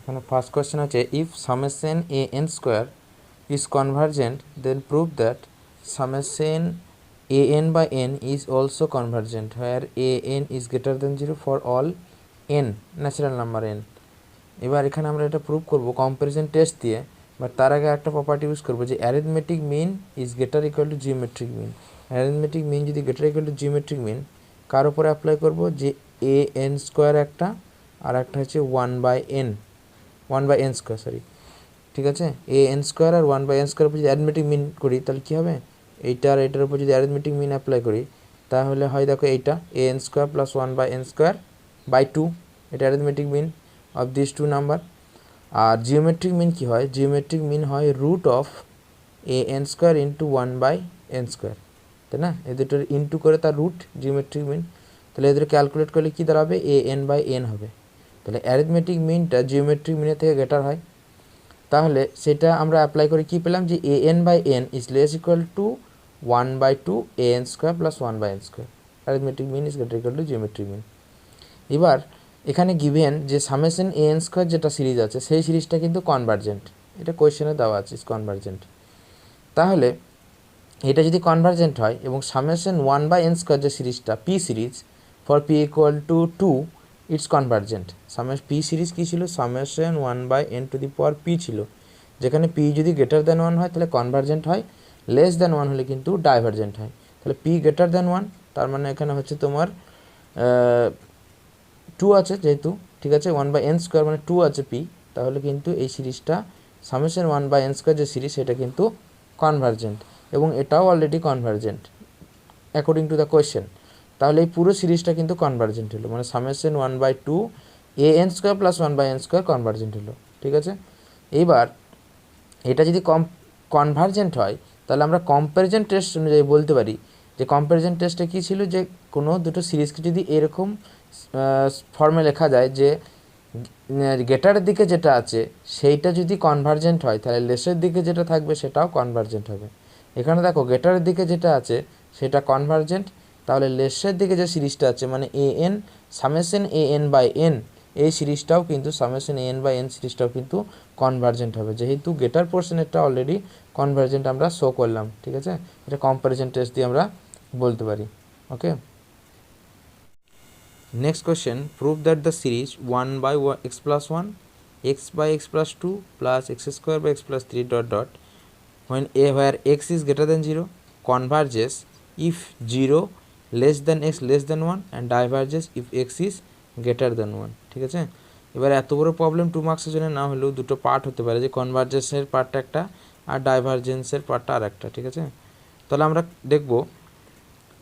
এখানে first question হচ্ছে if summation A N square is convergent then prove that summation A N by n is also convergent where a n is greater than 0 for all n natural number n. এবার এখানে আমরা এটা prove করবো comparison test দিয়ে, but তার আগে একটা property use করবো যে arithmetic mean is greater equal to geometric mean. Arithmetic mean যদি greater equal to geometric mean কার উপরে অ্যাপ্লাই করবো, যে এ এন স্কোয়ার একটা আর একটা হচ্ছে 1/n স্কোয়ার, সরি ঠিক আছে, এ এন স্কোয়ার আর 1/n স্কোয়ার উপর যদি অ্যারিথমেটিক মিন করি তাহলে কী হবে, এইটা আর এইটার উপর যদি অ্যারিথমেটিক মিন অ্যাপ্লাই করি তাহলে হয় দেখো এইটা A N square plus 1/n square by 2, এটা arithmetic mean of this two number. আর জিওমেট্রিক মিন কী হয়, জিওমেট্রিক মিন হয় root of A N square into 1/n square, তাই না, এ দুটোর ইন্টু করে তার রুট জিওমেট্রিক মিন। তাহলে এদের ক্যালকুলেট করলে কী দাঁড়াবে, এ এন বাই এন হবে। তাহলে অ্যারিথমেটিক মিনটা জিওমেট্রিক মিনের থেকে গ্রেটার হয়, তাহলে সেটা আমরা অ্যাপ্লাই করে কী পেলাম, যে a N by n is less equal to 1/2 a N square plus 1/n square. Arithmetic mean is greater equal to geometric mean. এবার এখানে গিভেন যে সামেশন এ এন স্কোয়ার যেটা সিরিজ আছে সেই সিরিজটা কিন্তু কনভার্জেন্ট, এটা কোয়েশ্চেনে দেওয়া আছে কনভার্জেন্ট। তাহলে এটা যদি কনভার্জেন্ট হয় এবং সামেশন 1/n স্কোয়ার যে সিরিজটা P series for P equal to 2 it's convergent. P series কী ছিল, summation 1/n to the power P ছিল, যেখানে পি যদি গ্রেটার দ্যান 1 হয় তাহলে কনভার্জেন্ট হয়, লেস দ্যান 1 হলে কিন্তু ডাইভার্জেন্ট হয়। তাহলে পি গ্রেটার দ্যান 1 তার মানে এখানে হচ্ছে তোমার 2 আছে যেহেতু, ঠিক আছে, 1/n স্কোয়ার মানে 2 আছে পি, তাহলে কিন্তু এই সিরিজটা সামেশন 1/n স্কোয়ার যে সিরিজ সেটা কিন্তু কনভার্জেন্ট, এবং এটাও already convergent according to the question. তাহলে এই পুরো সিরিজটা কিন্তু কনভার্জেন্ট হলো, মানে summation 1/2 a N square plus 1/n square convergent হলো, ঠিক আছে। এইবার এটা যদি কনভার্জেন্ট হয় তাহলে আমরা কম্প্যারিজন টেস্ট অনুযায়ী বলতে পারি যে কম্প্যারিজন টেস্টে কী ছিল, যে কোনো দুটো সিরিজকে যদি এরকম ফর্মে লেখা যায় যে গ্রেটারের দিকে যেটা আছে সেইটা যদি কনভার্জেন্ট হয় তাহলে লেসের দিকে যেটা থাকবে সেটাও কনভার্জেন্ট হবে। এখানে দেখো গ্রেটারের দিকে যেটা আছে সেটা কনভার্জেন্ট, তাহলে লেসের দিকে যে সিরিজটা আছে মানে A N summation A N by N, এই সিরিজটাও কিন্তু summation A N by N সিরিজটাও কিন্তু কনভার্জেন্ট হবে, যেহেতু গ্রেটার পোর্শনেরটা অলরেডি কনভার্জেন্ট আমরা শো করলাম, ঠিক আছে। এটা কম্প্যারিজন টেস্ট দিয়ে আমরা বলতে পারি, ওকে। Next question, prove that the series 1/x plus 1, x by x plus 2 plus x square by x plus 3 dot dot where x is greater than 0 converges if 0 less than x less than 1 and diverges if x is greater than 1, ঠিক আছে। এবার এত বড় problem 2 মার্কসের জন্য না হলেও দুটো পার্ট হতে পারে, যে কনভার্জেন্সের পার্টটা একটা আর ডাইভারজেন্সের পার্টটা আর একটা, ঠিক আছে। তাহলে আমরা দেখব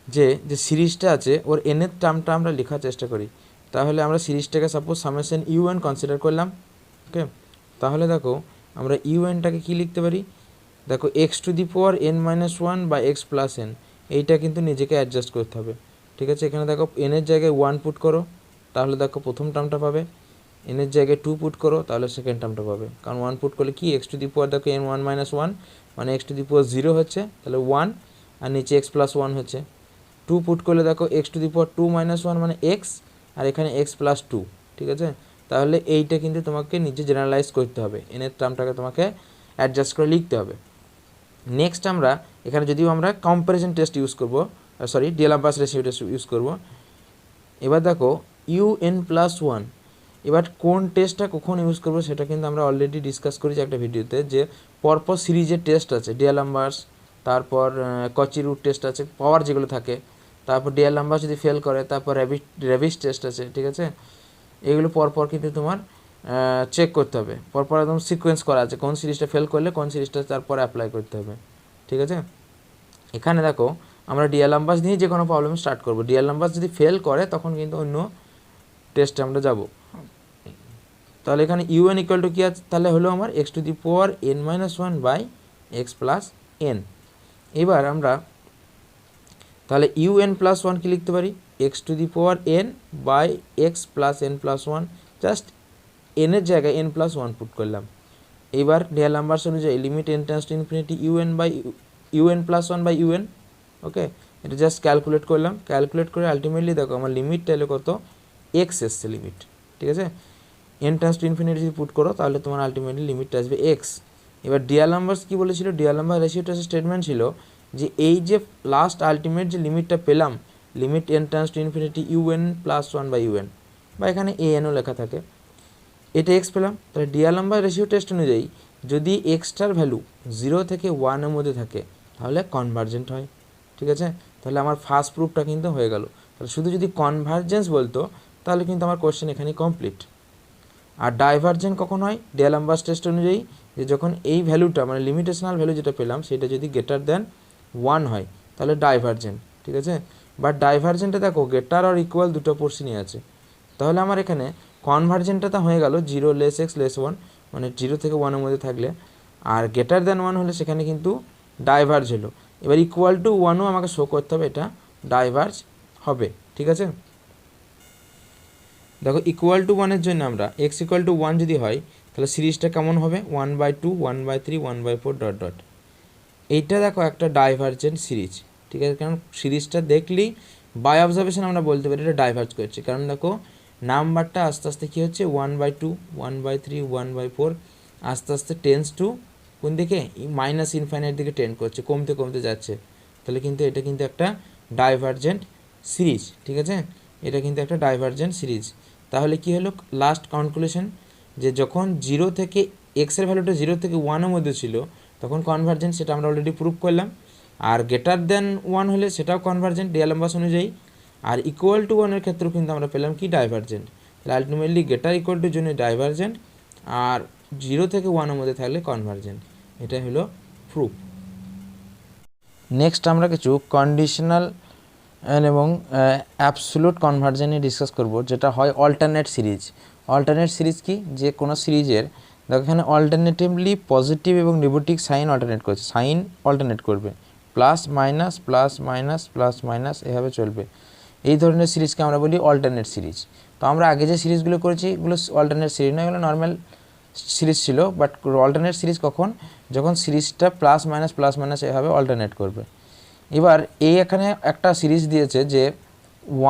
যে যে সিরিজটা আছে ওর এনের টার্মটা আমরা লেখার চেষ্টা করি। তাহলে আমরা সিরিজটাকে সাপোজ সামেশন ইউএন কনসিডার করলাম, ওকে। তাহলে দেখো আমরা ইউএনটাকে কী লিখতে পারি, দেখো x to the power n-1 বা এক্স প্লাস এন, এইটা কিন্তু নিজেকে অ্যাডজাস্ট করতে হবে, ঠিক আছে। এখানে দেখো এনের জায়গায় 1 পুট করো তাহলে দেখো প্রথম টার্মটা পাবে, এনের জায়গায় 2 পুট করো তাহলে সেকেন্ড টার্মটা পাবে, কারণ 1 পুট করলে কি এক্স টু দি পাওয়ার দেখো n1-1 মানে এক্স টু দি পাওয়ার 0 হচ্ছে, তাহলে 1 আর নিচে এক্স প্লাস 1 হচ্ছে। 2 পুট করলে দেখো এক্স টু দি পাওয়ার 2-1 মানে এক্স, আর এখানে এক্স প্লাস 2, ঠিক আছে। তাহলে এইটা কিন্তু তোমাকে নিজে জেনারেলাইজ করতে হবে, এনের টার্মটাকে তোমাকে অ্যাডজাস্ট করে লিখতে হবে। নেক্সট আমরা এখানে যদিও আমরা কম্প্যারিজন টেস্ট ইউজ করবো, সরি ডিএলএমবাস রেশিও টেস্ট ইউজ করবো। এবার দেখো UN+1, এবার কোন টেস্টটা কখন ইউজ করবো সেটা কিন্তু আমরা অলরেডি ডিসকাস করেছি একটা ভিডিওতে, যে পরপর সিরিজের টেস্ট আছে ডিএলএমবাস, তারপর কচি রুট টেস্ট আছে পাওয়ার যেগুলো থাকে, তারপর ডিএলএমবাস যদি ফেল করে তারপর রেভিস টেস্ট আছে, ঠিক আছে। এগুলো পরপর কিন্তু তোমার চেক করতে হবে, পরপর একদম সিকোয়েন্স করা আছে, কোন সিরিজটা ফেল করলে কোন সিরিজটা তারপরে অ্যাপ্লাই করতে হবে, ঠিক আছে। এখানে দেখো আমরা ডিএলএমবাস নিয়ে যে কোনো প্রবলেম স্টার্ট করবো, ডিএলএমবাস যদি ফেল করে তখন কিন্তু অন্য টেস্টে আমরা যাব। তাহলে এখানে ইউএন ইকুয়াল টু কী আছে, তাহলে হলো আমার x to the power n-1 by x plus n. এবার আমরা তাহলে UN+1 কি লিখতে পারি, x to the power n by x plus n+1, just এনের জায়গায় n+1 পুট করলাম। এবার ডিএলএমবাস অনুযায়ী limit n tends to infinity UN+1 by UN, okay. এটা জাস্ট ক্যালকুলেট করলাম, ক্যালকুলেট করে আলটিমেটলি দেখো আমার লিমিটটা এলো কত, এক্স এসছে লিমিট, ঠিক আছে। এন টেন্ডস টু ইনফিনিটি যদি পুট করো তাহলে তোমার আলটিমেটলি লিমিটটা আসবে এক্স। এবার ডিয়ালম্বার্স কী বলেছিল, ডিয়ালম্বার রেশিও টেস্টের স্টেটমেন্ট ছিল যে এই যে লাস্ট আলটিমেট যে লিমিটটা পেলাম, limit n tends to infinity u n plus one by u n, বা এখানে এএনও লেখা থাকে, এটা এক্স পেলাম। তাহলে ডিয়ালম্বার রেশিও টেস্ট অনুযায়ী যদি এক্সটার ভ্যালু 0 থেকে 1-এর মধ্যে থাকে তাহলে কনভার্জেন্ট হয়। ঠিক আছে, তাহলে আমার ফার্স্ট প্রুফটা কিন্তু হয়ে গেল। তাহলে শুধু যদি কনভার্জেন্স বলতো তাহলে কিন্তু আমার কোশ্চেন এখানে কমপ্লিট। আর ডাইভার্জেন্ট কখন হয়, ডিয়ালম্বার্স টেস্ট অনুযায়ী যে যখন এই ভ্যালুটা মানে লিমিটেশনাল ভ্যালু যেটা পেলাম সেটা যদি গ্রেটার দেন 1 হয় তাহলে ডাইভার্জেন্ট। ঠিক আছে, বাট ডাইভার্জেন্টে দেখো গ্রেটার আর ইকুয়াল দুটো পোর্শনই আছে, তাহলে আমার এখানে কনভার্জেন্টটা তো হয়ে গেল 0 লেস এক্স লেস 1, মানে 0 থেকে 1-এর মধ্যে থাকলে, আর গ্রেটার দ্যান 1 হলে সেখানে কিন্তু ডাইভার্জ হলো। এবার ইকুয়াল টু 1ও আমাকে শো করতে হবে এটা ডাইভার্জ হবে। ঠিক আছে, দেখো ইকুয়াল টু 1-এর জন্য আমরা এক্স ইকুয়াল টু 1 যদি হয় তাহলে সিরিজটা কেমন হবে, 1/2 1/3 1/4 ডট ডট। এইটা দেখো একটা ডাইভার্জেন্ট সিরিজ। ঠিক আছে, কারণ সিরিজটা দেখলেই বাই অবজারভেশন আমরা বলতে পারি এটা ডাইভার্জ করছে, কারণ দেখো নাম্বারটা আস্তে আস্তে কী হচ্ছে 1/2 1/3 1/4 আস্তে আস্তে টেন্স টু কোন দিকে, মাইনাস ইনফাইনাইট দিকে টেন্ড করছে, কমতে কমতে যাচ্ছে। তাহলে কিন্তু এটা কিন্তু একটা ডাইভার্জেন্ট সিরিজ। ঠিক আছে, এটা কিন্তু একটা ডাইভার্জেন্ট সিরিজ। তাহলে কি হলো লাস্ট কনক্লুশন, যে যখন 0 থেকে এক্সের ভ্যালুটা 0 থেকে 1-এর মধ্যে ছিল তখন কনভার্জেন্ট, সেটা আমরা অলরেডি প্রুভ করলাম। আর গ্রেটার দেন 1 হলে সেটাও কনভার্জেন্ট ডিয়ালম্বার্স অনুযায়ী। আর ইকুয়াল টু 1-এর ক্ষেত্রেও কিন্তু আমরা পেলাম কি ডাইভার্জেন্ট। তাহলে আলটিমেটলি গ্রেটার ইকুয়াল টুর জন্য ডাইভার্জেন্ট, আর 0 থেকে 1-এর মধ্যে থাকলে কনভার্জেন্ট। এটাই হলো প্রুফ। নেক্সট আমরা কিছু কন্ডিশনাল এবং অ্যাবসোলুট কনভার্জেন্ট নিয়ে ডিসকাস করব, যেটা হয় অল্টারনেট সিরিজ। অল্টারনেট সিরিজ কি, যে কোনো সিরিজের দেখো এখানে অল্টারনেটিভলি পজিটিভ এবং নেগেটিভ সাইন অল্টারনেট করছে, সাইন অল্টারনেট করবে, plus minus plus minus plus minus এভাবে চলবে। এই ধরনের সিরিজকে আমরা বলি অল্টারনেট সিরিজ। তো আমরা আগে যে সিরিজগুলো করেছি এগুলো অল্টারনেট সিরিজ নয়, এগুলো নর্মাল সিরিজ ছিল। বাট অল্টারনেট সিরিজ কখন, যখন সিরিজটা প্লাস মাইনাস এভাবে অল্টারনেট করবে। এবার এই এখানে একটা সিরিজ দিয়েছে যে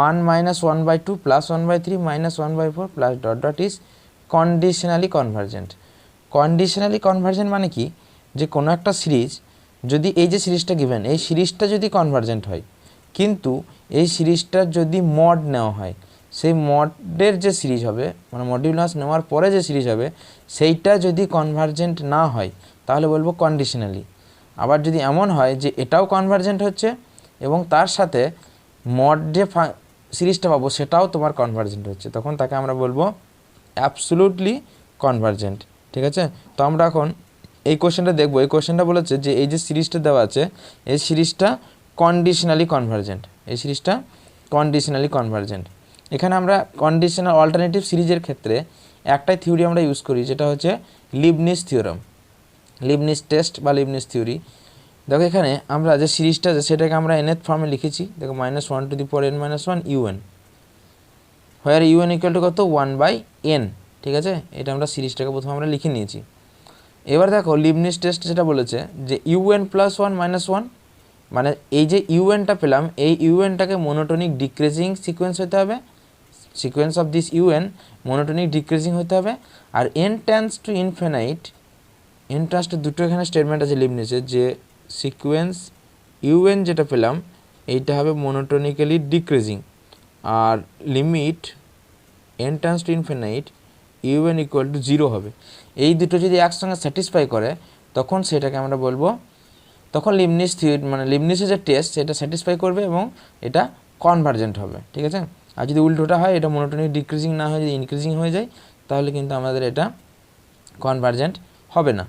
1 - 1/2 plus 1/3 minus 1/4 plus dot dot is conditionally convergent. Conditionally convergent মানে কি, যে কোনো একটা সিরিজ যদি এই যে সিরিজটা গিভেন, এই সিরিজটা যদি কনভার্জেন্ট হয় কিন্তু এই সিরিজটার যদি মড নেওয়া হয়, সেই মডের যে সিরিজ হবে মানে মডিউলাস নেওয়ার পরে যে সিরিজ হবে সেইটা যদি কনভার্জেন্ট না হয় তাহলে বলবো কন্ডিশনালি। আবার যদি এমন হয় যে এটাও কনভার্জেন্ট হচ্ছে এবং তার সাথে মড যে সিরিজটা পাবো সেটাও তোমার কনভার্জেন্ট হচ্ছে, তখন তাকে আমরা বলবো অ্যাবসোলুটলি কনভার্জেন্ট। ঠিক আছে, তো আমরা এখন এই কোশ্চেনটা দেখবো। এই কোশ্চেনটা বলেছে যে এই যে সিরিজটা দেওয়া আছে এই সিরিজটা কন্ডিশনালি কনভার্জেন্ট, এই সিরিজটা কন্ডিশনালি কনভার্জেন্ট। এখানে আমরা কন্ডিশনাল অল্টারনেটিভ সিরিজের ক্ষেত্রে একটাই থিওরি আমরা ইউজ করি, যেটা হচ্ছে লিবনিজ থিওরাম, লিবনিজ টেস্ট বা লিবনিজ থিওরি। দেখো এখানে আমরা যে সিরিজটা আছে সেটাকে আমরা nth ফর্মে লিখেছি। দেখো -1n - 1 un, হোয়ার un ইকুয়াল টু কত 1/n। ঠিক আছে, এটা আমরা সিরিজটাকে প্রথমে আমরা লিখে নিয়েছি। এবার দেখো লিবনিজ টেস্ট যেটা বলেছে যে un + 1 - 1, মানে এই যে un-টা পেলাম এই un-টাকে মোনোটোনিক ডিক্রিজিং সিকোয়েন্স হতে হবে, sequence of this un monotonic decreasing হতে হবে। আর n tends to infinite, n tends two দুটো এখানে স্টেটমেন্ট আছে লিবনিজের, যে সিকোয়েন্স un যেটা পেলাম এইটা হবে মোনোটোনিক্যালি ডিক্রিজিং, আর limit n tends to infinite un equal to 0 হবে। এই দুটো যদি একসঙ্গে স্যাটিসফাই করে তখন সেটাকে আমরা বলবো, তখন লিবনিজ থিওরি মানে লিবনিজের যে টেস্ট সেটা স্যাটিসফাই করবে এবং এটা কনভার্জেন্ট হবে। ঠিক আছে, আর যদি উল্টোটা হয়, এটা মোনোটোনিক ডিক্রিজিং না হয়ে যদি ইনক্রিজিং হয়ে যায় তাহলে কিন্তু আমাদের এটা কনভার্জেন্ট হবে না।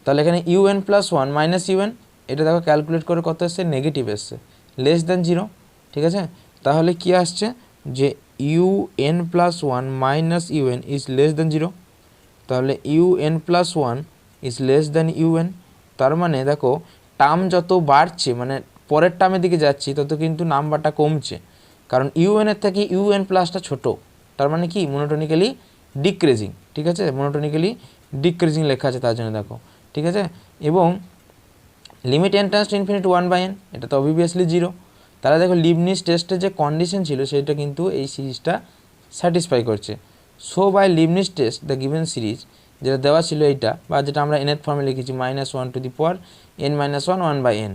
তাহলে এখানে un + 1 - un, এটা দেখো ক্যালকুলেট করে কত এসছে, নেগেটিভ এসছে, লেস দ্যান 0। ঠিক আছে, তাহলে কি আসছে যে un + 1 - un is less than 0। তাহলে un + 1 is less than un। তার মানে দেখো টার্ম যত বাড়ছে মানে পরের টার্মের দিকে যাচ্ছি তত কিন্তু নাম্বারটা কমছে, কারণ un-এর থেকে un+টা ছোটো, তার মানে কি মোনোটোনিক্যালি ডিক্রিজিং। ঠিক আছে, মোনোটোনিক্যালি ডিক্রিজিং লেখা আছে তার জন্য দেখো। ঠিক আছে, এবং limit n tends to infinity 1/n, এটা তো অবভিয়াসলি 0। তাহলে দেখো লিবনিজ টেস্টের যে কন্ডিশন ছিল সেটা কিন্তু এই সিরিজটা স্যাটিসফাই করছে। So by Leibniz test the given series, যেটা দেওয়া ছিল এইটা, বা যেটা আমরা nth ফর্মে লিখেছি -1n-1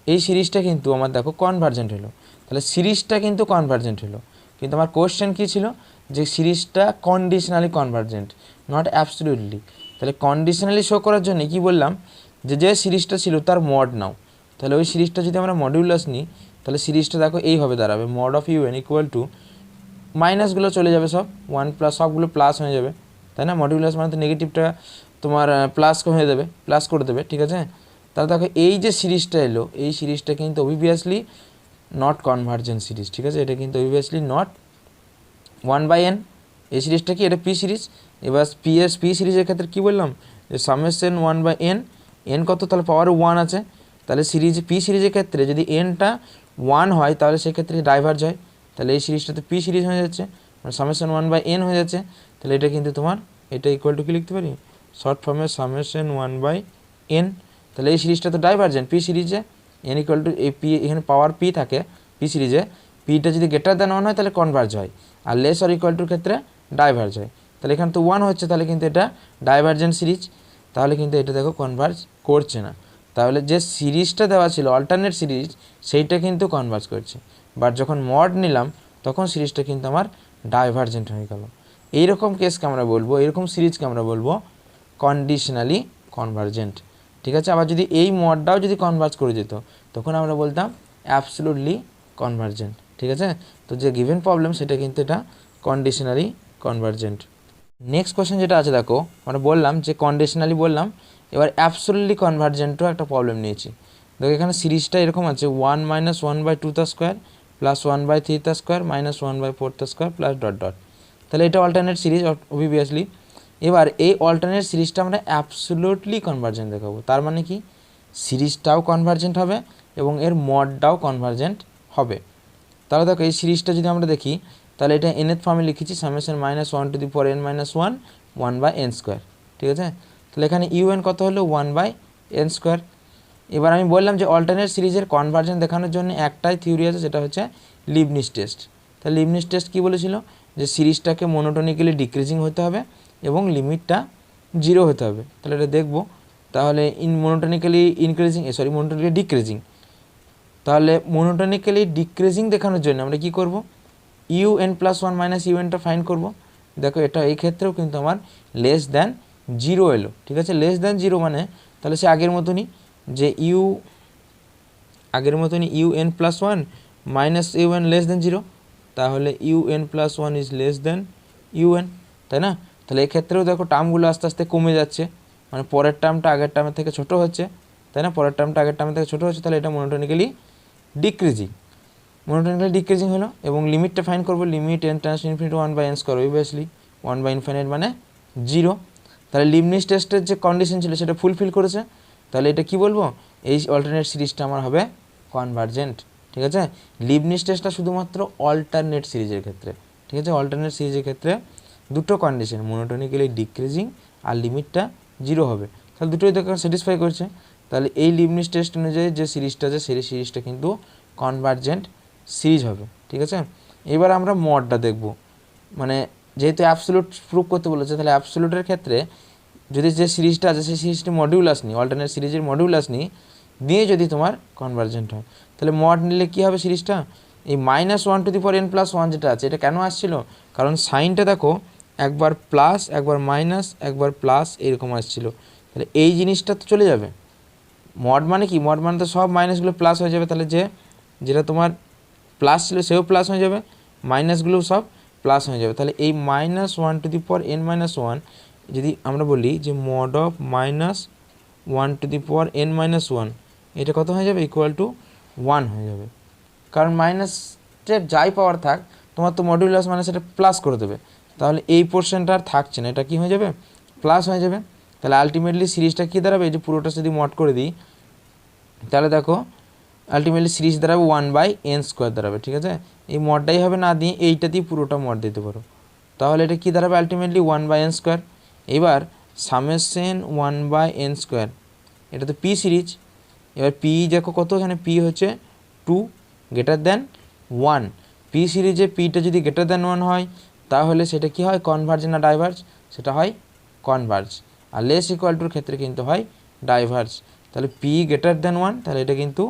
এই সিরিজটা কিন্তু আমার দেখো কনভার্জেন্ট হলো। তাহলে সিরিজটা কিন্তু কনভার্জেন্ট হলো, কিন্তু আমার কোশ্চেন কী ছিল যে সিরিজটা কন্ডিশনালি কনভার্জেন্ট, নট অ্যাবসলিউটলি। তাহলে কন্ডিশনালি শো করার জন্য কি বললাম, যে সিরিজটা ছিল তার মড নাও। তাহলে ওই সিরিজটা যদি আমরা মডিউলাস নিই, তাহলে সিরিজটা দেখো এইভাবে দাঁড়াবে, mod of UN equal to, মাইনাসগুলো চলে যাবে সব, 1+ সবগুলো প্লাস হয়ে যাবে, তাই না? মডিউলাস মানে তো নেগেটিভটা তোমার প্লাস হয়ে দেবে, প্লাস করে দেবে, ঠিক আছে? তাহলে দেখো এই যে সিরিজটা এলো, এই সিরিজটা কিন্তু অবভিয়াসলি নট কনভার্জেন্ট সিরিজ, ঠিক আছে? এটা কিন্তু অবভিয়াসলি নট 1/n। এই সিরিজটা কি, এটা পি সিরিজ। এবার পি সিরিজের ক্ষেত্রে কী বললাম, যে সামেশন 1/n, এন কত, তাহলে পাওয়ার 1 আছে। তাহলে সিরিজ পি সিরিজের ক্ষেত্রে যদি এনটা 1 হয়, তাহলে সেক্ষেত্রে ডাইভার্জ হয়। তাহলে এই সিরিজটাতে পি সিরিজ হয়ে যাচ্ছে, মানে সামেশন 1/n হয়ে যাচ্ছে। তাহলে এটা কিন্তু তোমার, এটা ইকুয়াল টু কি লিখতে পারি, শর্ট ফর্মে সামেশন 1/n। তাহলে এই সিরিজটা তো ডাইভার্জেন্ট পি সিরিজে, এন ইকুয়াল টু এই পি, এখানে পাওয়ার পি থাকে পি সিরিজে, পিটা যদি গ্রেটার দ্যান 1 হয় তাহলে কনভার্জ হয়, আর লেস অর ইকুয়াল টুর ক্ষেত্রে ডাইভার্জ হয়। তাহলে এখানে তো 1 হচ্ছে, তাহলে কিন্তু এটা ডাইভার্জেন্ট সিরিজ, তাহলে কিন্তু এটা দেখো কনভার্জ করছে না। তাহলে যে সিরিজটা দেওয়া ছিল অল্টারনেট সিরিজ, সেইটা কিন্তু কনভার্জ করছে, বাট যখন মড নিলাম তখন সিরিজটা কিন্তু আমার ডাইভার্জেন্ট হয়ে গেল। এইরকম কেসকে আমরা বলবো, এরকম সিরিজকে আমরা বলবো কন্ডিশনালি কনভার্জেন্ট, ঠিক আছে? আবার যদি এই মডটাও যদি কনভার্জ করে যেত, তখন আমরা বলতাম অ্যাবসলিউটলি কনভার্জেন্ট, ঠিক আছে? তো যে গিভেন প্রবলেম সেটা কিন্তু এটা কন্ডিশনালি কনভার্জেন্ট। নেক্সট কোয়েশ্চেন যেটা আছে দেখো, আমরা বললাম যে কন্ডিশনালি বললাম, এবার অ্যাবসলিউটলি কনভার্জেন্টও একটা প্রবলেম নিয়েছি। দেখো এখানে সিরিজটা এরকম আছে 1 - 1/2² plus 1/3² minus 1/4² plus dot dot. তাহলে এটা অল্টারনেট সিরিজ অবভিয়াসলি। এবার এই অল্টারনেট সিরিজটা আমরা অ্যাবসলিউটলি কনভার্জেন্ট দেখাবো। তার মানে কি, সিরিজটাও কনভার্জেন্ট হবে এবং এর মডটাও কনভার্জেন্ট হবে। তাহলে দেখো এই সিরিজটা যদি আমরা দেখি, তাহলে এটা nth ফর্মে লিখেছি সামেশন -1n-1 1/n², ঠিক আছে? তাহলে এখানে ইউএন কত হলো 1/n²। এবার আমি বললাম যে অল্টারনেট সিরিজের কনভার্জেন্ট দেখানোর জন্য একটাই থিওরি আছে, সেটা হচ্ছে লিবনিজ টেস্ট। তাহলে লিবনিজ টেস্ট কী বলেছিল, যে সিরিজটাকে মনোটোনিক্যালি ডিক্রিজিং হতে হবে এবং লিমিটটা 0 হতে হবে। তাহলে এটা দেখব। তাহলে মনোটোনিক্যালি ডিক্রিজিং। তাহলে মনোটোনিক্যালি ডিক্রিজিং দেখানোর জন্য আমরা কি করব, un+1 মাইনাস ইউএনটা ফাইন্ড করব। দেখো এটা এই ক্ষেত্রেও কিন্তু আমার লেস দ্যান 0 এলো, ঠিক আছে? লেস দ্যান 0 মানে তাহলে সে আগের মতনই, যে un+1 minus UN less than 0, তাহলে un+1 is less than UN, তাই না? তাহলে এক্ষেত্রেও দেখো টার্মগুলো আস্তে আস্তে কমে যাচ্ছে, মানে পরের টার্মটা আগের টার্মের থেকে ছোটো হচ্ছে, তাই না? পরের টার্মটা আগের টার্মের থেকে ছোটো হচ্ছে, তাহলে এটা মনোটোনিক্যালি ডিক্রিজিং হলো। এবং লিমিটটা ফাইন্ড করবো, limit n tends to infinity 1/n² obviously 1/∞ মানে 0। তাহলে লিবনিজ টেস্টের যে কন্ডিশন ছিল সেটা ফুলফিল করেছে। তাহলে এটা কি বলবো, এই অল্টারনেট সিরিজটা আমার হবে কনভার্জেন্ট, ঠিক আছে? লিবনিজ টেস্টটা শুধুমাত্র অল্টারনেট সিরিজের ক্ষেত্রে, ঠিক আছে? অল্টারনেট সিরিজের ক্ষেত্রে দুটো কন্ডিশন, মনোটোনিক্যালি ডিক্রিজিং আর লিমিটটা 0 হবে। তাহলে দুটোই দেখো স্যাটিসফাই করছে। তাহলে এই লিবনিজ টেস্ট অনুযায়ী যে সিরিজটা আছে সেই সিরিজটা কিন্তু কনভার্জেন্ট সিরিজ হবে, ঠিক আছে? এবার আমরা মডটা দেখব, মানে যেহেতু অ্যাবসলিউট প্রুভ করতে বলেছে, তাহলে অ্যাবসলিউটের ক্ষেত্রে যদি যে সিরিজটা আছে সেই সিরিজটি মডিউলাস নিই, অল্টারনেট সিরিজের মডিউলাস নিই, দিয়ে যদি তোমার কনভার্জেন্ট হয়, তাহলে মড নিলে কী হবে সিরিজটা, এই -1n+1 যেটা আছে এটা কেন আসছিল, কারণ সাইনটা দেখো একবার প্লাস একবার মাইনাস একবার প্লাস এরকম আসছিল। তাহলে এই জিনিসটা তো চলে যাবে। মড মানে কি, মড মানে তো সব মাইনাসগুলো প্লাস হয়ে যাবে, তাহলে যেটা তোমার প্লাস ছিল সেও প্লাস হয়ে যাবে, মাইনাসগুলো সব প্লাস হয়ে যাবে। তাহলে এই -1n-1 যদি আমরা বলি যে মড অফ -1n-1 এটা কত হয়ে যাবে, ইকুয়াল টু 1 হয়ে যাবে। কারণ মাইনাসের যাই পাওয়ার থাক, তোমার তো মডিউলাস মানে সেটা প্লাস করে দেবে, তাহলে এই পোর্শনটা আর থাকছে না, এটা কি হয়ে যাবে, প্লাস হয়ে যাবে। তাহলে আলটিমেটলি সিরিজটা কী দাঁড়াবে, এই যে পুরোটা যদি মড করে দিই, তাহলে দেখো আলটিমেটলি সিরিজ দাঁড়াবে 1/n² দাঁড়াবে, ঠিক আছে? এই মডটাই হবে না দিয়ে এইটাতেই পুরোটা মড দিতে পারো, তাহলে এটা কী দাঁড়াবে, আলটিমেটলি 1/n²। এবার সামেশন 1/n², এটা তো পি সিরিজ। এবার পি দেখো কত, এখানে পি হচ্ছে 2 > 1। পি সিরিজে পিটা যদি > 1 হয়, তাহলে সেটা কি হয়, কনভার্জ না ডাইভার্জ? সেটা হয় কনভার্জ। আর লেস ইকুয়াল টুর ক্ষেত্রে কিন্তু হয় ডাইভার্জ। তাহলে পি গ্রেটার দেন 1, তাহলে এটা কিন্তু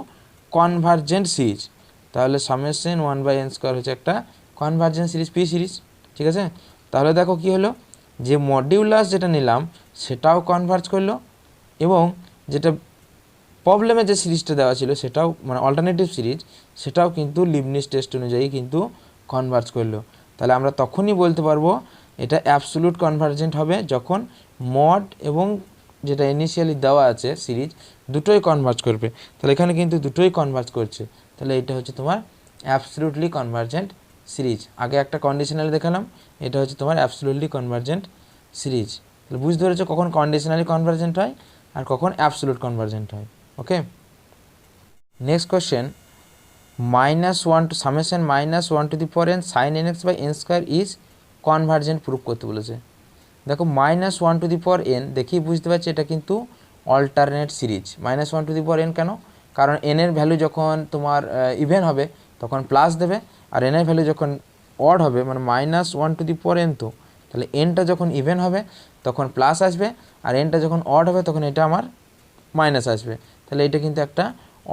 কনভার্জেন্ট সিরিজ। তাহলে সামেশন 1/n² হচ্ছে একটা কনভার্জেন্ট সিরিজ, পি সিরিজ। ঠিক আছে, তাহলে দেখো কি হলো, যে মডিউলাস যেটা নিলাম সেটাও কনভার্জ করলো, এবং যেটা প্রবলেমে যে সিরিজটা দেওয়া ছিল সেটাও মানে অল্টারনেটিভ সিরিজ, সেটাও কিন্তু লিবনিজ টেস্ট অনুযায়ী কিন্তু কনভার্জ করলো। তাহলে আমরা তখনই বলতে পারবো এটা অ্যাবসোলুট কনভার্জেন্ট হবে যখন মড এবং যেটা ইনিশিয়ালি দেওয়া আছে সিরিজ দুটোই কনভার্জ করবে। তাহলে এখানে কিন্তু দুটোই কনভার্জ করছে, তাহলে এটা হচ্ছে তোমার অ্যাবসোলুটলি কনভার্জেন্ট সিরিজ। আগে একটা কন্ডিশনালি দেখালাম, এটা হচ্ছে তোমার অ্যাবসোলুটলি কনভার্জেন্ট সিরিজ। তাহলে বুঝতে পেরেছো কখন কন্ডিশনালি কনভার্জেন্ট হয় আর কখন অ্যাবসোলুট কনভার্জেন্ট হয়। Okay, next question, -1 to summation -1 to the power n sin nx by n² is convergent proof করতে বলেছে। দেখো -1 টু দি পাওয়ার n, দেখেই বুঝতে পারছি এটা কিন্তু alternate series. -1 to the power n কেন? কারণ n এর ভ্যালু যখন তোমার ইভেন হবে তখন প্লাস দেবে, আর n এর ভ্যালু যখন অড হবে মানে -1 টু দি পাওয়ার n, তো তাহলে nটা যখন ইভেন হবে তখন প্লাস আসবে, আর nটা যখন অড হবে তখন এটা আমার মাইনাস আসবে। তাহলে এটা কিন্তু একটা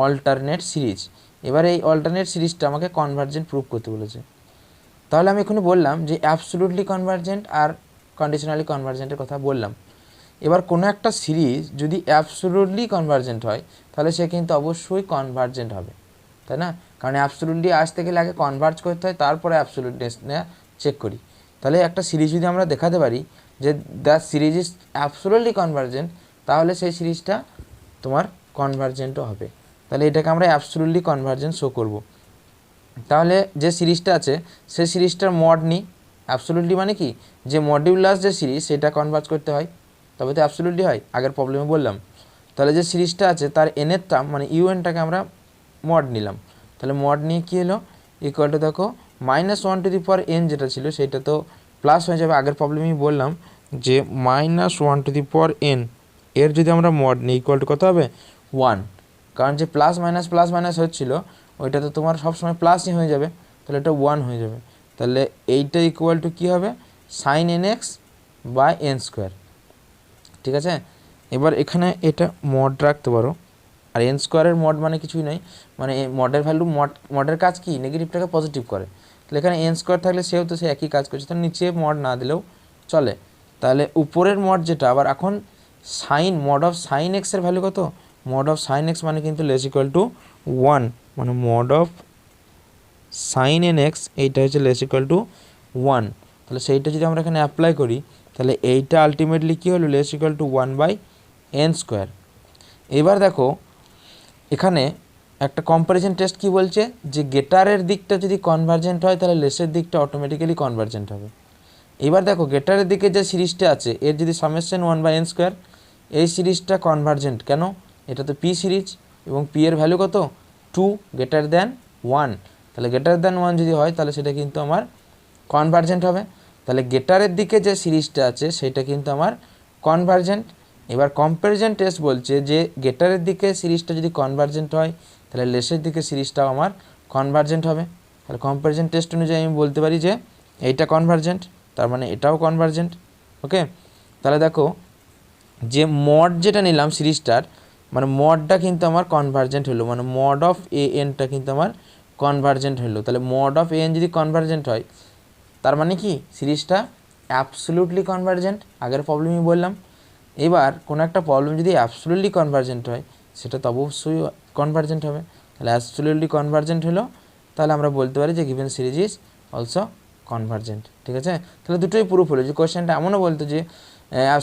অল্টারনেট সিরিজ। এবার এই অল্টারনেট সিরিজটা আমাকে কনভার্জেন্ট প্রুফ করতে বলেছে। তাহলে আমি এখানে বললাম যে অ্যাবসোলুটলি কনভার্জেন্ট আর কন্ডিশনালি কনভার্জেন্টের কথা বললাম। এবার কোনো একটা সিরিজ যদি অ্যাবসোলুটলি কনভার্জেন্ট হয় তাহলে সে কিন্তু অবশ্যই কনভার্জেন্ট হবে, তাই না? কারণ অ্যাবসোলুটলি আসতে গেলে আগে কনভার্জ করতে হয়, তারপরে অ্যাবসোলুটনেস চেক করি। তাহলে একটা সিরিজ যদি আমরা দেখাতে পারি যে the series is absolutely convergent, তাহলে সেই সিরিজটা তোমার কনভার্জেন্টও হবে। তাহলে এটাকে আমরা অ্যাবসোলুটলি কনভার্জেন্ট শো করব। তাহলে যে সিরিজটা আছে সেই সিরিজটার মড নিই। অ্যাবসোলুটলি মানে কি, যে মডিউলাস যে সিরিজ সেটা কনভার্জ করতে হয়, তবে তো অ্যাবসোলুটলি হয়, আগের প্রবলেমে বললাম। তাহলে যে সিরিজটা আছে তার এনের টার্ম মানে ইউএনটাকে আমরা মড নিলাম। তাহলে মড নিয়ে কী হলো, ইকুয়াল টু দেখো -1 টু দি পাওয়ার n যেটা ছিল সেটা তো প্লাস হয়ে যাবে। আগের প্রবলেমেই বললাম যে -1 টু দি পাওয়ার n এর যদি আমরা মড নিই ইকুয়াল টু কত হবে, 1। কারণ যে প্লাস মাইনাস হচ্ছিলো ওইটা তো তোমার সবসময় প্লাসই হয়ে যাবে, তাহলে এটা 1 হয়ে যাবে। তাহলে এইটা ইকুয়াল টু কী হবে, sin nx বাই n²। ঠিক আছে, এবার এখানে এটা মড রাখতে পারো, আর n² মড মানে কিছুই নয়, মানে মডের ভ্যালু মডের কাজ কি, নেগেটিভটাকে পজিটিভ করে। তাহলে এখানে n² থাকলে সেও তো সে একই কাজ করছে, তাহলে নিচে মড না দিলেও চলে। তাহলে উপরের মড যেটা আবার এখন মড অফ সাইন এক্সের ভ্যালু কত, মড অফ সাইন এক্স মানে কিন্তু লেস ইকুয়াল টু 1, মানে mod of sine n x এইটা হচ্ছে লেস ইকুয়াল টু 1। তাহলে সেইটা যদি আমরা এখানে অ্যাপ্লাই করি তাহলে এইটা আলটিমেটলি কী হলো, লেস ইকুয়াল টু 1/n²। এবার দেখো এখানে একটা কম্প্যারিজন টেস্ট কি বলছে, যে গেটারের দিকটা যদি কনভার্জেন্ট হয় তাহলে লেসের দিকটা অটোমেটিক্যালি কনভার্জেন্ট হবে। এবার দেখো গেটারের দিকে যে সিরিজটা আছে এর যদি সামেশন 1/n², এই সিরিজটা কনভার্জেন্ট কেন, এটা তো পি সিরিজ এবং পি এর ভ্যালু কত 2 গ্রেটার দ্যান 1। তাহলে গ্রেটার দ্যান 1 যদি হয় তাহলে সেটা কিন্তু আমার কনভার্জেন্ট হবে। তাহলে গেটারের দিকে যে সিরিজটা আছে সেটা কিন্তু আমার কনভার্জেন্ট। এবার কম্প্যারিজন টেস্ট বলছে যে গেটারের দিকে সিরিজটা যদি কনভার্জেন্ট হয় তাহলে লেসের দিকে সিরিজটাও আমার কনভার্জেন্ট হবে। তাহলে কম্প্যারিজন টেস্ট অনুযায়ী আমি বলতে পারি যে এইটা কনভার্জেন্ট, তার মানে এটাও কনভার্জেন্ট। ওকে, তাহলে দেখো যে মড যেটা নিলাম সিরিজটার, মানে মডটা কিন্তু আমার কনভার্জেন্ট হলো, মানে মড অফ এ এনটা কিন্তু আমার কনভার্জেন্ট হলো। তাহলে মড অফ এ এন যদি কনভার্জেন্ট হয় তার মানে কি সিরিজটা অ্যাবসোলুটলি কনভার্জেন্ট, আগের প্রবলেমই বললাম। এবার কোনো একটা প্রবলেম যদি অ্যাবসোলুটলি কনভার্জেন্ট হয় সেটা তো অবশ্যই কনভার্জেন্ট হবে। তাহলে অ্যাবসোলুটলি কনভার্জেন্ট হলো, তাহলে আমরা বলতে পারি যে given series is also convergent. ঠিক আছে, তাহলে দুটোই প্রুফ হলো। যে কোয়েশ্চেনটা এমনও বলতো যে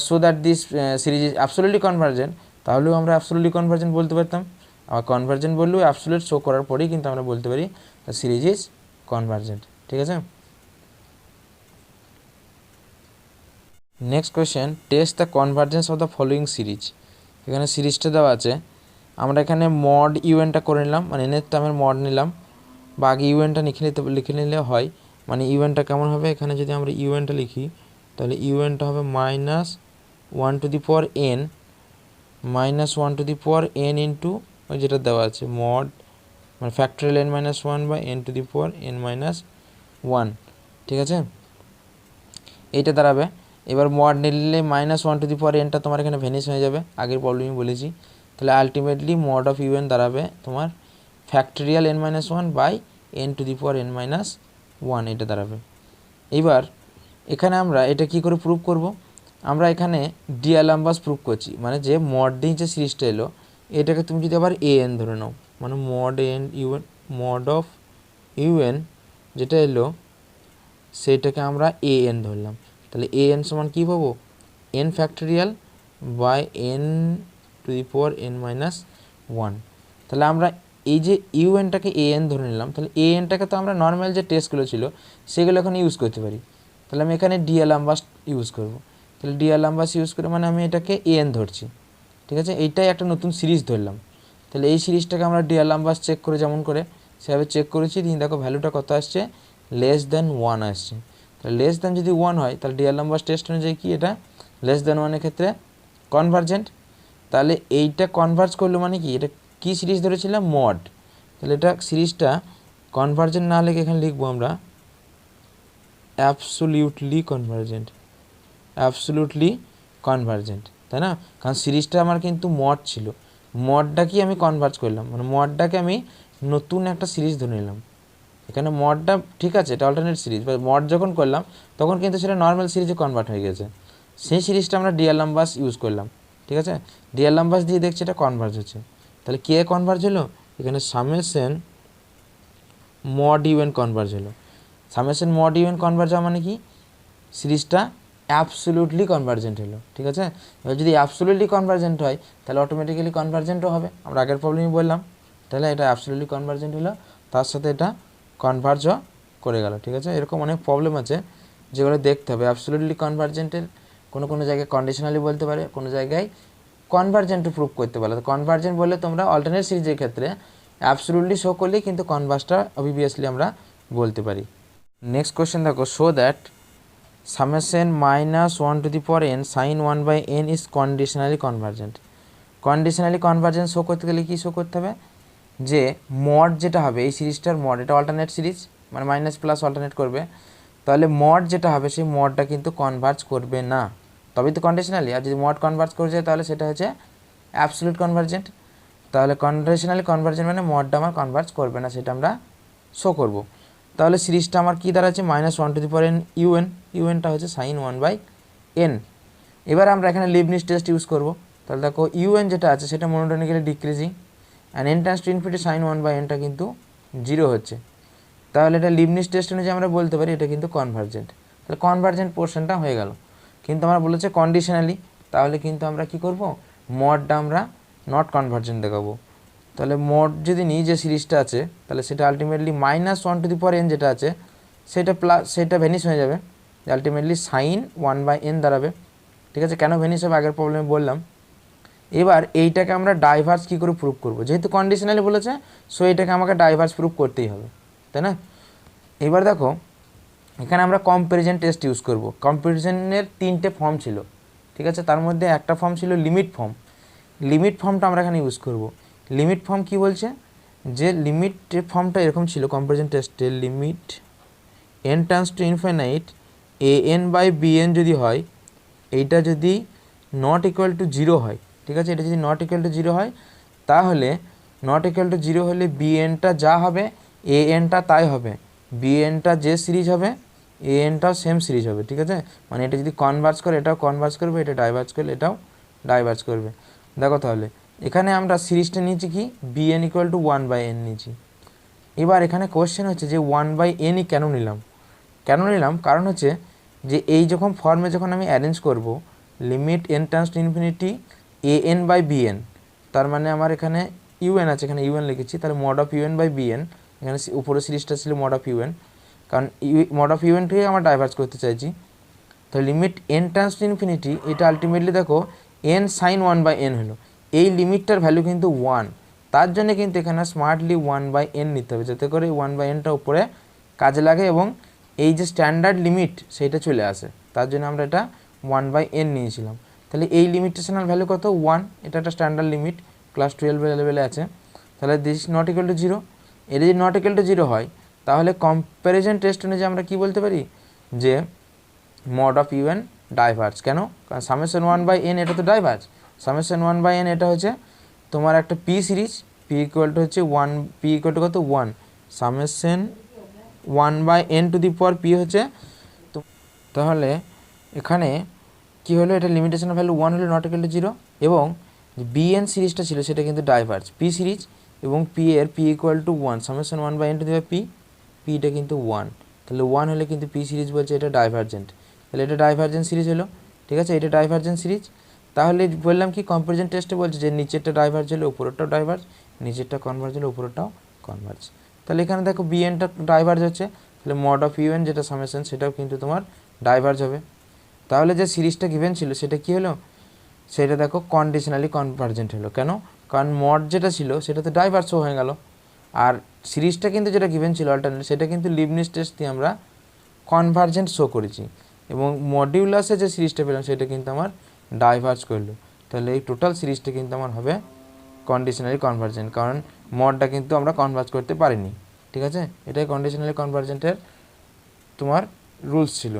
so that this series is absolutely convergent, তাহলেও আমরা অ্যাবসোলুটলি কনভার্জেন্ট বলতে পারতাম। আবার কনভার্জেন্ট বললেও অ্যাবসোলুট শো করার পরেই কিন্তু আমরা বলতে পারি সিরিজ ইজ কনভার্জেন্ট। ঠিক আছে, next question, test the convergence of the following series. এখানে সিরিজটা দেওয়া আছে, আমরা এখানে মড ইউএনটা করে নিলাম, মানে এনের টার্মের মড নিলাম, বা আগে ইউএনটা লিখে নিলে হয়। মানে ইউএনটা কেমন হবে, এখানে যদি আমরা ইউএনটা লিখি তাহলে ইউএনটা হবে -1 to the power n, -1 to the power n into ওই যেটা দেওয়া আছে মড, মানে ফ্যাক্টরিয়াল n-1 বা n two the power n-1। ঠিক আছে, এইটা দাঁড়াবে। এবার মড নিলে -1^n তোমার এখানে ভেনিশ হয়ে যাবে, আগের প্রবলেমই বলেছি। তাহলে আলটিমেটলি মড অফ ইউএন দাঁড়াবে তোমার ফ্যাক্টরিয়াল n-1/n-1, এটা দাঁড়াবে। এবার এখানে আমরা এটা কি করে প্রুভ করব, আমরা এখানে ডিআলএমবাস প্রুভ করছি, মানে যে মড ডি যে সিরিজটা এলো এটাকে তুমি যদি আবার an ধরে নাও, মানে মড অফ ইউএন যেটা এলো সেইটাকে আমরা an ধরলাম। তাহলে an সমান কী পাবো, n ফ্যাক্টরিয়াল বাই n-1। তাহলে আমরা এই যে ইউএনটাকে an ধরে নিলাম, তাহলে anটাকে তো আমরা নর্মাল যে টেস্টগুলো ছিল সেগুলো এখন ইউজ করতে পারি। তাহলে আমি এখানে ডিআলএমবাস ইউজ করব। তাহলে ডিআলএমবাস ইউজ করে মানে আমি এটাকে an ধরছি, ঠিক আছে। এইটাই একটা নতুন সিরিজ ধরলাম। তাহলে এই সিরিজটাকে আমরা ডিআলএমবাস চেক করে যেমন করে সেভাবে চেক করেছি, দিন দেখো ভ্যালুটা কত আসছে, <1 আসছে। তাহলে যদি 1 হয় তাহলে ডিআলএমবাস টেস্ট অনুযায়ী কি এটা <1 ক্ষেত্রে কনভার্জেন্ট। তাহলে এইটা কনভার্জ করলো মানে কি, এটা কি সিরিজ ধরেছিলাম, মড। তাহলে এটা সিরিজটা কনভার্জেন্ট না লিখে এখানে লিখবো আমরা অ্যাবসোলিউটলি কনভার্জেন্ট, তাই না। কারণ সিরিজটা আমার কিন্তু মড ছিল, মডটাকে আমি কনভার্জ করলাম, মানে মডটাকে আমি নতুন একটা সিরিজ ধরে নিলাম। এখানে মডটা ঠিক আছে, এটা অল্টারনেট সিরিজ, বা মড যখন করলাম তখন কিন্তু সেটা নর্মাল সিরিজে কনভার্ট হয়ে গেছে। সেই সিরিজটা আমরা ডিআলএমবাস ইউজ করলাম, ঠিক আছে। ডিআলএমবাস দিয়ে দেখছি এটা কনভার্জ হচ্ছে। তাহলে কে কনভার্জ হলো, এখানে সামেশন মড ইউএন কনভার্জ হলো। সামেশন মড ইউএন কনভার্জ হওয়া মানে কি, সিরিজটা অ্যাবসোলিউটলি কনভার্জেন্ট হলো, ঠিক আছে। এবার যদি অ্যাবসোলিউটলি কনভার্জেন্ট হয় তাহলে অটোমেটিক্যালি কনভার্জেন্টও হবে, আমরা আগের প্রবলেমই বললাম। তাহলে এটা অ্যাবসোলিউটলি কনভার্জেন্ট হলো, তার সাথে এটা কনভার্জও করে গেল, ঠিক আছে। এরকম অনেক প্রবলেম আছে যেগুলো দেখতে হবে। অ্যাবসোলিউটলি কনভার্জেন্টের কোনো জায়গায় কন্ডিশনালি বলতে পারে, কোনো জায়গায় কনভার্জেন্টও প্রুভ করতে পারে। তো কনভার্জেন্ট বললে তোমরা অল্টারনেট সিরিজের ক্ষেত্রে অ্যাবসোলিউটলি শো করলেই কিন্তু কনভার্সটা অবভিয়াসলি আমরা বলতে পারি। নেক্সট কোয়েশ্চেন দেখো, show that summation -1^n sin 1/n is conditionally convergent. Conditionally convergent show করতে গেলে কী শো করতে হবে, যে মড যেটা হবে এই সিরিজটার মড, এটা অল্টারনেট সিরিজ মানে মাইনাস প্লাস অল্টারনেট করবে, তাহলে মড যেটা হবে সেই মডটা কিন্তু কনভার্জ করবে না, তবেই তো কন্ডিশনালি। আর যদি মড কনভার্জ করে যায় তাহলে সেটা হচ্ছে অ্যাবসোলিউট কনভার্জেন্ট। তাহলে কন্ডিশনালি কনভার্জেন্ট মানে মডটা আমার কনভার্জ করবে না, সেটা আমরা শো করব। তাহলে সিরিজটা আমার কী দাঁড়াচ্ছে, -1^n ইউএনটা হচ্ছে sin 1/n। এবার আমরা এখানে লিবনিজ টেস্ট ইউজ করব। তাহলে দেখো ইউএন যেটা আছে সেটা monotonically decreasing, and n tends to infinity sin 1/nটা কিন্তু 0 হচ্ছে। তাহলে এটা লিবনিজ টেস্ট অনুযায়ী আমরা বলতে পারি এটা কিন্তু কনভার্জেন্ট। তাহলে কনভার্জেন্ট পোর্শনটা হয়ে গেল, কিন্তু আমরা বলেছে কন্ডিশনালি, তাহলে কিন্তু আমরা কি করব, মডটা আমরা নট কনভার্জেন্ট দেখাবো। তাহলে মড যদি নিই যে সিরিজটা আছে তাহলে সেটা আলটিমেটলি -1^n যেটা আছে সেটা ভেনিশ হয়ে যাবে, আলটিমেটলি sin 1/n দাঁড়াবে, ঠিক আছে। কেন ভেনিশ হবে আগের প্রবলেমে বললাম। এবার এইটাকে আমরা ডাইভার্স কী করে প্রুভ করব, যেহেতু কন্ডিশনালি বলেছে সো এটাকে আমাকে ডাইভার্স প্রুভ করতেই হবে, তাই না। এবার দেখো এখানে আমরা কম্প্যারিজন টেস্ট ইউজ করব। কম্প্যারিজনের 3টে ফর্ম ছিল, ঠিক আছে। তার মধ্যে একটা ফর্ম ছিল লিমিট ফর্মটা আমরা এখানে ইউজ করব। লিমিট ফর্ম কি বলছে, যে লিমিট ফর্মটা এরকম ছিল কম্প্যারিজন টেস্টে, limit n tends to infinite an/bn যদি হয়, এইটা যদি নট ইকুয়াল টু 0 হয়, ঠিক আছে। এটা যদি নট ইকুয়াল টু 0 হয় তাহলে নট ইকুয়াল টু 0 হলে bnটা যা হবে anটা তাই হবে, bnটা যে সিরিজ হবে anটাও সেম সিরিজ হবে, ঠিক আছে। মানে এটা যদি কনভার্জ করে এটাও কনভার্জ করবে, এটা ডাইভার্জ করলে এটাও ডাইভার্জ করবে। দেখো তাহলে এখানে আমরা সিরিজটা নিয়েছি কি bn = 1/n নিয়েছি। এবার এখানে কোয়েশ্চেন হচ্ছে যে 1/nই কেন নিলাম, কারণ হচ্ছে যে এই যখন ফর্মে যখন আমি অ্যারেঞ্জ করব limit n tends to infinity an/bn, তার মানে আমার এখানে un আছে, এখানে un লিখেছি, তাহলে মড অফ un/bn, এখানে উপরে সিরিজটা ছিল মড অফ un, কারণ মড অফ un থেকে আমরা ডাইভার্স করতে চাইছি। তো limit n tends to infinity এটা আলটিমেটলি দেখো n sin 1/n হলো, এই লিমিটটার ভ্যালু কিন্তু 1, তার জন্য কিন্তু এখানে স্মার্টলি 1/n নিতে হবে, যাতে করে 1/nটা উপরে কাজে লাগে এবং এই যে স্ট্যান্ডার্ড লিমিট সেইটা চলে আসে, তার জন্য আমরা এটা 1/n নিয়েছিলাম। তাহলে এই লিমিটেশনাল ভ্যালু কত, 1, এটা একটা স্ট্যান্ডার্ড লিমিট, ক্লাস 12 লেভেলে আছে। তাহলে দিস নট ইকুয়াল টু 0, এটা যদি নট ইকুয়াল টু 0 হয় তাহলে কম্প্যারিজন টেস্ট অনুযায়ী আমরা কী বলতে পারি, যে mod of U N diverge. কেন? কারণ সামেশন 1/n এটা তো ডাইভার্জ। সামেশন 1/n এটা হচ্ছে তোমার একটা P series, P equal two হচ্ছে 1, পি ইকুয়াল টু কত 1, summation 1/n to the power P হচ্ছে। তো তাহলে এখানে কি হলো, এটা লিমিটেশন ভ্যালু 1 হলো, নট ইকুয়াল টু 0, এবং বিএন সিরিজটা ছিল সেটা কিন্তু ডাইভার্জ, পি সিরিজ এবং পি এর P equal two 1, summation 1/n to the power P, পিটা কিন্তু 1, তাহলে 1 হলে কিন্তু পি সিরিজ বলছে এটা ডাইভার্জেন্ট, তাহলে এটা ডাইভার্জেন্ট সিরিজ হলো। ঠিক আছে, এটা ডাইভার্জেন্ট সিরিজ। তাহলে বললাম কি কম্পারিজন টেস্টে বলছে যে নিচেরটা ডাইভার্জ হলে উপরেরটাও ডাইভার্জ, নিচেরটা কনভার্জ হলে উপরেরটাও কনভার্জ। তাহলে এখানে দেখো বিএনটা ডাইভার্জ হচ্ছে, তাহলে মড অফ ইউএন যেটা সামেশন সেটাও কিন্তু তোমার ডাইভার্জ হবে। তাহলে যে সিরিজটা গিভেন ছিল সেটা কি হলো, সেটা দেখো কন্ডিশনালি কনভার্জেন্ট হলো। কেন? কারণ মড যেটা ছিল সেটা তো ডাইভার্স হয়ে গেল, আর সিরিজটা কিন্তু যেটা গিভেন ছিল অল্টারনেট সেটা কিন্তু লিবনিজ টেস্ট দিয়ে আমরা কনভার্জেন্ট শো করেছি, এবং মডিউলাসে যে সিরিজটা পেলাম সেটা কিন্তু আমার ডাইভার্জ করলো। তাহলে এই টোটাল সিরিজটা কিন্তু আমার হবে কন্ডিশনালি কনভার্জেন্ট, কারণ মডটা কিন্তু আমরা কনভার্জ করতে পারিনি। ঠিক আছে, এটাই কন্ডিশনালি কনভার্জেন্টের তোমার রুলস ছিল।